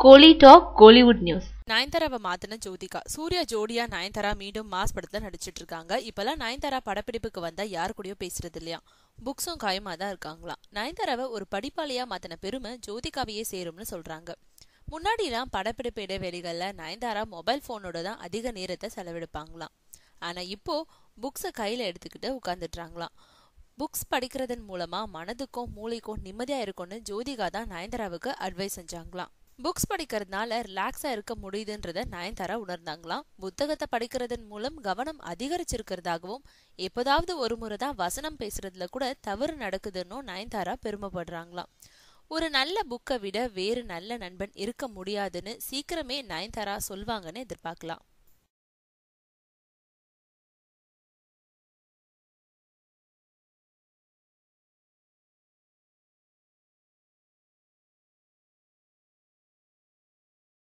கோலி talk Kollywood news. நயன்தாராவை மாத்தின Jyothika. Surya ஜோடியா நயன்தாரா மீண்டும் mass படத்துல நடிச்சிட்டு இருக்காங்க. இப்பெல்லாம் நயன்தாரா படப்பிடிப்புக்கு வந்தா யாரு கூடயும் பேசுறது இல்லையா, புக்ஸும் காயமா தான் இருக்காங்களாம். நயன்தாராவை ஒரு படிப்பாளியா மாத்தின பெருமை ஜோதிகாவையே சேரும்னு சொல்றாங்க. முன்னாடிலாம் படப்பிடிப்பு இடைவெளிகள்ல நயன்தாரா மொபைல் போனோட தான் அதிக நேரத்தை செலவெடுப்பாங்களாம். ஆனா இப்போ புக்ஸை கையில எடுத்துக்கிட்டு உட்கார்ந்துட்டாங்களாம். புக்ஸ் படிக்கிறதன் மூலமா மனதுக்கும் மூளைக்கும் நிம்மதியா இருக்கும்னு ஜோதிகா தான் நயன்தாராவுக்கு அட்வைஸ் செஞ்சாங்களாம். புக்ஸ் படிக்கிறதுனால ரிலாக்ஸா இருக்க முடியுதுன்றத நயன்தாரா உணர்ந்தாங்களாம். புத்தகத்தை படிக்கிறதன் மூலம் கவனம் அதிகரிச்சிருக்கிறதாகவும், எப்போதாவது ஒரு முறை தான் வசனம் பேசுறதுல கூட தவறு நடக்குதுன்னு நயன்தாரா பெருமைப்படுறாங்களாம். ஒரு நல்ல புக்கை விட வேறு நல்ல நண்பன் இருக்க முடியாதுன்னு சீக்கிரமே நயன்தாரா சொல்வாங்கன்னு எதிர்பார்க்கலாம்.